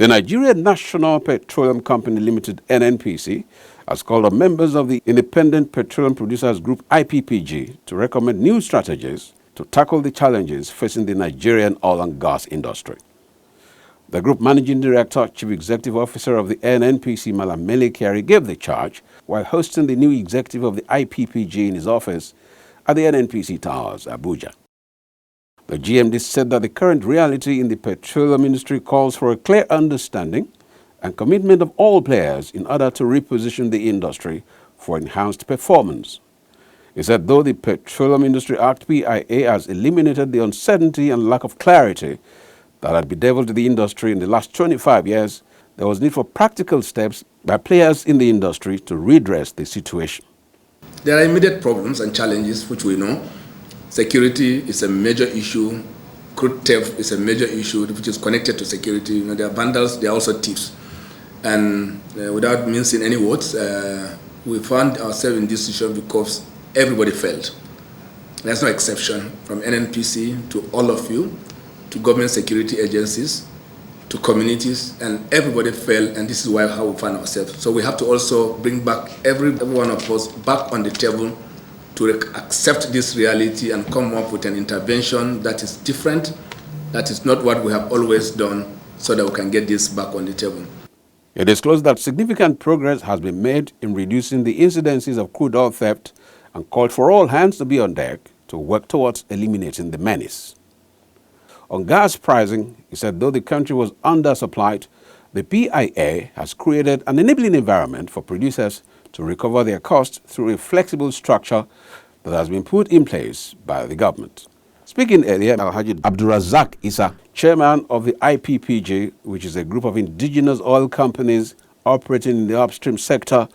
The Nigerian National Petroleum Company Limited, NNPC, has called on members of the Independent Petroleum Producers Group, IPPG, to recommend new strategies to tackle the challenges facing the Nigerian oil and gas industry. The Group Managing Director, Chief Executive Officer of the NNPC, Malam Kyari, gave the charge while hosting the new executive of the IPPG in his office at the NNPC Towers, Abuja. The GMD said that the current reality in the petroleum industry calls for a clear understanding and commitment of all players in order to reposition the industry for enhanced performance. He said though the Petroleum Industry Act (PIA) has eliminated the uncertainty and lack of clarity that had bedeviled the industry in the last 25 years, there was need for practical steps by players in the industry to redress the situation. There are immediate problems and challenges which we know. Security is a major issue. Crude theft is a major issue which is connected to security. You know, there are vandals, there are also thieves. And without mincing any words, we found ourselves in this situation because everybody failed. There's no exception, from NNPC to all of you, to government security agencies, to communities, and everybody failed, and this is how we find ourselves. So we have to also bring back every one of us back on the table to accept this reality and come up with an intervention that is different, that is not what we have always done, so that we can get this back on the table. It disclosed that significant progress has been made in reducing the incidences of crude oil theft and called for all hands to be on deck to work towards eliminating the menace. On gas pricing, he said though the country was undersupplied, the PIA has created an enabling environment for producers to recover their costs through a flexible structure that has been put in place by the government. Speaking earlier, Alhaji Abdurazak Issa, chairman of the IPPG, which is a group of indigenous oil companies operating in the upstream sector,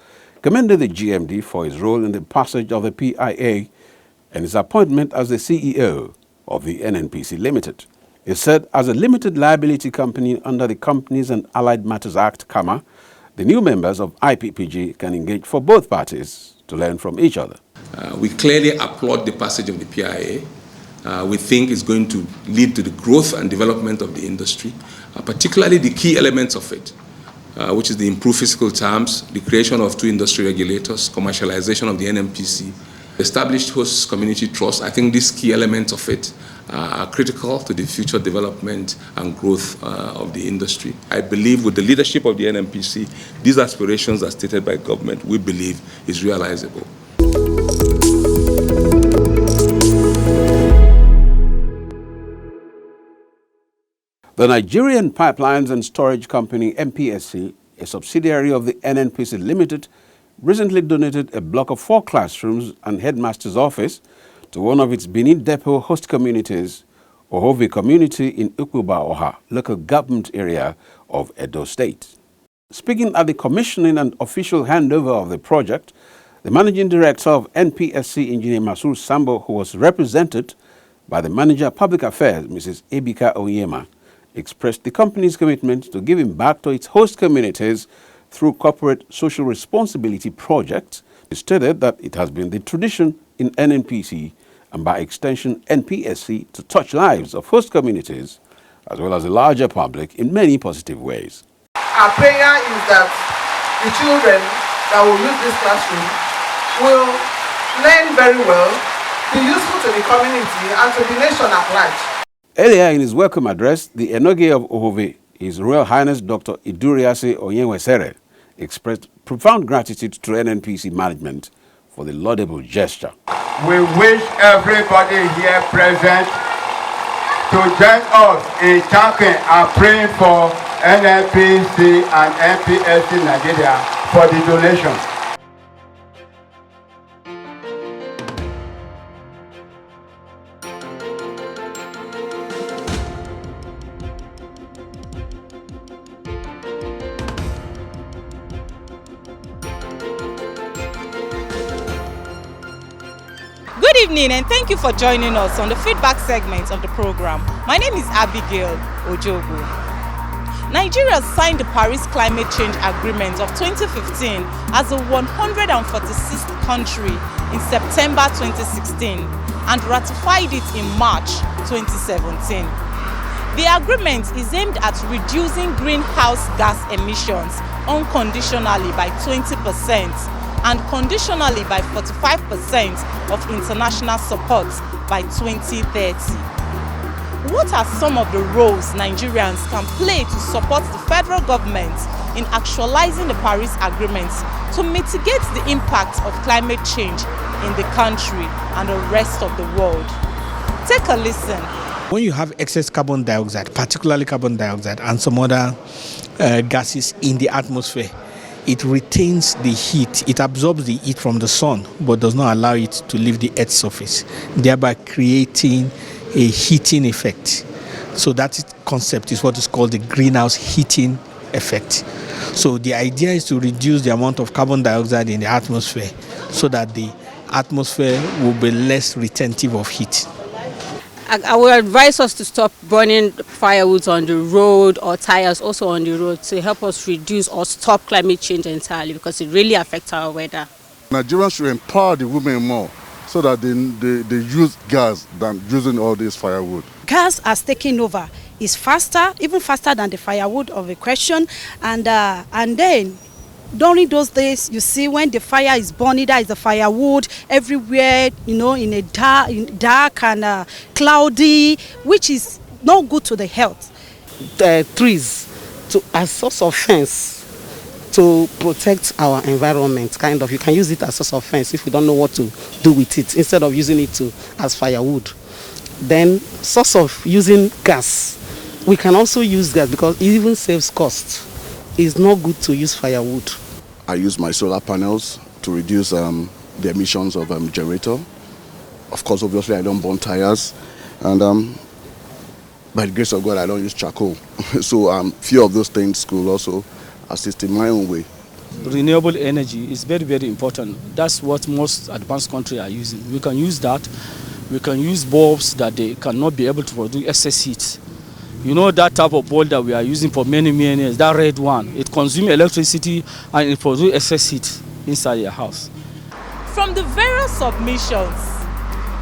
commended the GMD for his role in the passage of the PIA and his appointment as the CEO of the NNPC Limited. He said, as a limited liability company under the Companies and Allied Matters Act, (CAMA), the new members of IPPG can engage for both parties to learn from each other. We clearly applaud the passage of the PIA. We think it's going to lead to the growth and development of the industry, particularly the key elements of it, which is the improved fiscal terms, the creation of 2 industry regulators, commercialization of the NNPC, established host community trust. I think these key elements of it are critical to the future development and growth of the industry. I believe with the leadership of the NNPC, these aspirations as stated by government, we believe is realizable. The Nigerian Pipelines and Storage Company, NPSC, a subsidiary of the NNPC Limited, recently donated a block of 4 classrooms and headmaster's office to one of its Benin Depot host communities, Ohove community in Ukuba Oha, local government area of Edo State. Speaking at the commissioning and official handover of the project, the managing director of NPSC, Engineer Masur Sambo, who was represented by the manager of public affairs, Mrs. Ebika Oyema, expressed the company's commitment to giving back to its host communities through corporate social responsibility projects. He stated that it has been the tradition in NNPC and by extension NPSC to touch lives of host communities as well as the larger public in many positive ways. Our prayer is that the children that will use this classroom will learn very well, be useful to the community and to the nation at large. Earlier in his welcome address, the Enoge of Ohove, His Royal Highness Dr. Iduriase Onyenwesere, expressed profound gratitude to NNPC management for the laudable gesture. We wish everybody here present to join us in thanking and praying for NNPC and NPSC Nigeria for the donations. Good evening and thank you for joining us on the feedback segment of the program. My name is Abigail Ojogo. Nigeria signed the Paris Climate Change Agreement of 2015 as the 146th country in September 2016 and ratified it in March 2017. The agreement is aimed at reducing greenhouse gas emissions unconditionally by 20% and conditionally by 45% of international support by 2030. What are some of the roles Nigerians can play to support the federal government in actualizing the Paris Agreement to mitigate the impact of climate change in the country and the rest of the world? Take a listen. When you have excess carbon dioxide, particularly carbon dioxide and some other gases in the atmosphere, it retains the heat. It absorbs the heat from the sun, but does not allow it to leave the Earth's surface, thereby creating a heating effect. So that concept is what is called the greenhouse heating effect. So the idea is to reduce the amount of carbon dioxide in the atmosphere so that the atmosphere will be less retentive of heat. I would advise us to stop burning firewood on the road or tires also on the road to help us reduce or stop climate change entirely, because it really affects our weather. Nigerians should empower the women more so that they use gas than using all this firewood. Gas has taken over. It's faster, even faster than the firewood of a question. And then during those days, you see when the fire is burning, there is the firewood everywhere, in a dark and cloudy, which is not good to the health. Trees as source of fence to protect our environment, kind of. You can use it as a source of fence if you don't know what to do with it, instead of using it as firewood. Then source of using gas. We can also use gas because it even saves cost. It's not good to use firewood. I use my solar panels to reduce the emissions of generator. Of course, obviously, I don't burn tires. And by the grace of God, I don't use charcoal. So few of those things could also assist in my own way. Renewable energy is very, very important. That's what most advanced countries are using. We can use that. We can use bulbs that they cannot be able to produce excess heat. You know that type of bulb that we are using for many, many years, that red one, it consumes electricity and it produces excess heat inside your house. From the various submissions,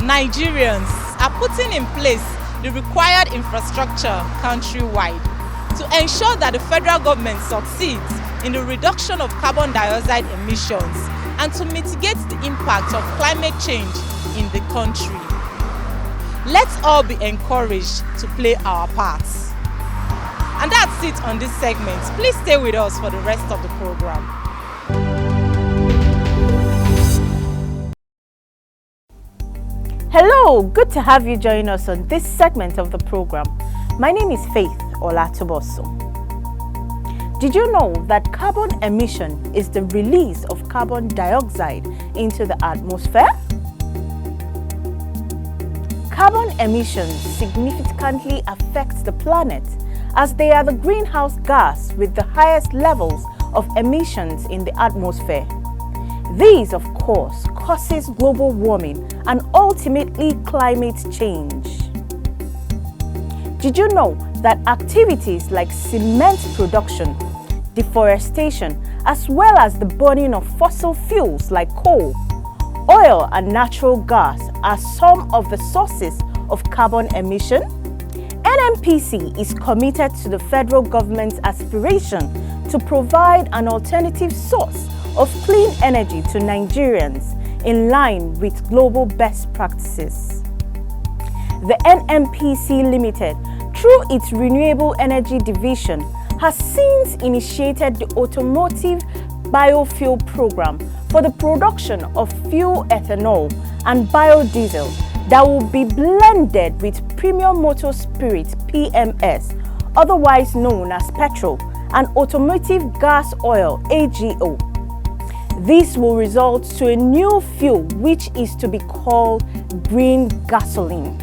Nigerians are putting in place the required infrastructure countrywide to ensure that the federal government succeeds in the reduction of carbon dioxide emissions and to mitigate the impact of climate change in the country. Let's all be encouraged to play our parts. And that's it on this segment. Please stay with us for the rest of the program. Hello, good to have you join us on this segment of the program. My name is Faith Olatuboso. Did you know that carbon emission is the release of carbon dioxide into the atmosphere? Carbon emissions significantly affect the planet as they are the greenhouse gas with the highest levels of emissions in the atmosphere. These, of course, causes global warming and ultimately climate change. Did you know that activities like cement production, deforestation, as well as the burning of fossil fuels like coal, oil and natural gas are some of the sources of carbon emission? NNPC is committed to the federal government's aspiration to provide an alternative source of clean energy to Nigerians in line with global best practices. The NNPC Limited, through its Renewable Energy Division, has since initiated the Automotive Biofuel Program for the production of fuel ethanol and biodiesel that will be blended with premium motor spirit PMS, otherwise known as petrol, and automotive gas oil AGO. This will result to a new fuel which is to be called green gasoline.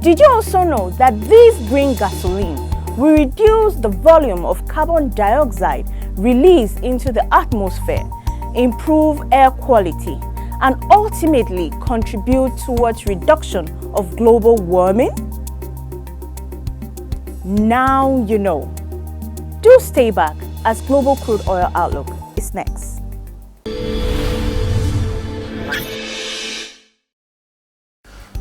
Did you also know that this green gasoline will reduce the volume of carbon dioxide released into the atmosphere, improve air quality, and ultimately contribute towards reduction of global warming? Now you know. Do stay back as Global Crude Oil Outlook is next.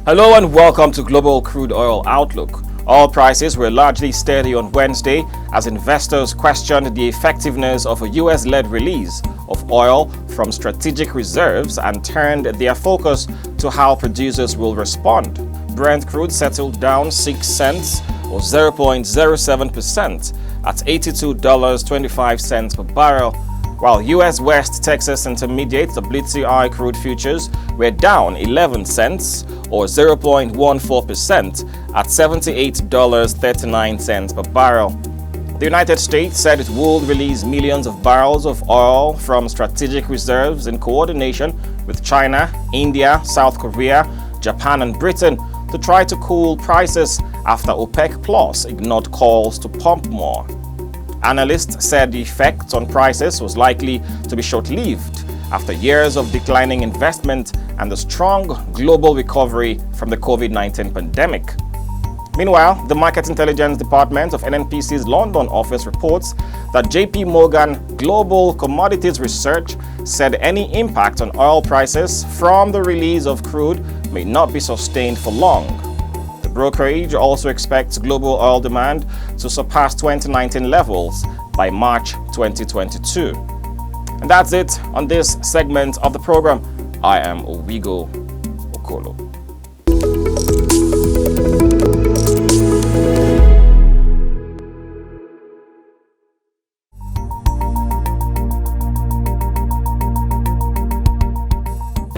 Hello and welcome to Global Crude Oil Outlook. Oil prices were largely steady on Wednesday as investors questioned the effectiveness of a US-led release of oil from strategic reserves and turned their focus to how producers will respond. Brent crude settled down 6 cents or 0.07% at $82.25 per barrel, while U.S. West Texas Intermediate WTI crude futures were down 11 cents or 0.14% at $78.39 per barrel. The United States said it would release millions of barrels of oil from strategic reserves in coordination with China, India, South Korea, Japan and Britain to try to cool prices after OPEC Plus ignored calls to pump more. Analysts said the effect on prices was likely to be short-lived after years of declining investment and the strong global recovery from the COVID-19 pandemic. Meanwhile, the Market Intelligence Department of NNPC's London office reports that JP Morgan Global Commodities Research said any impact on oil prices from the release of crude may not be sustained for long. The brokerage also expects global oil demand to surpass 2019 levels by March 2022. And that's it on this segment of the program. I am Owigo Okolo.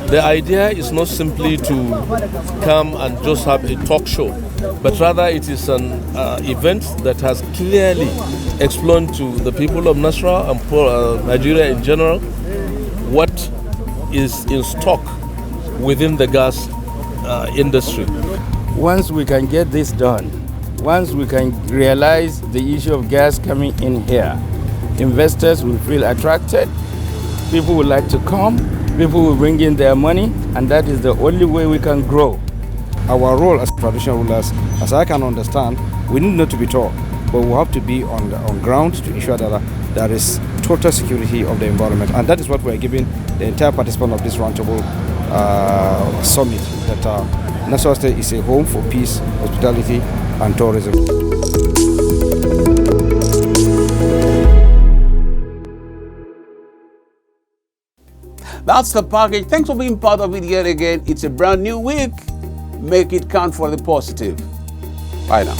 The idea is not simply to come and just have a talk show, but rather it is an event that has clearly explained to the people of Nasarawa and Nigeria in general what is in stock within the gas industry. Once we can get this done, once we can realize the issue of gas coming in here, investors will feel attracted, people would like to come, people will bring in their money, and that is the only way we can grow. Our role as traditional rulers, as I can understand, we need not to be taught, but we have to be on ground to ensure that there is total security of the environment. And that is what we are giving the entire participant of this roundtable summit, that Nasarawa State is a home for peace, hospitality, and tourism. That's the package. Thanks for being part of it yet again. It's a brand new week. Make it count for the positive. Bye now.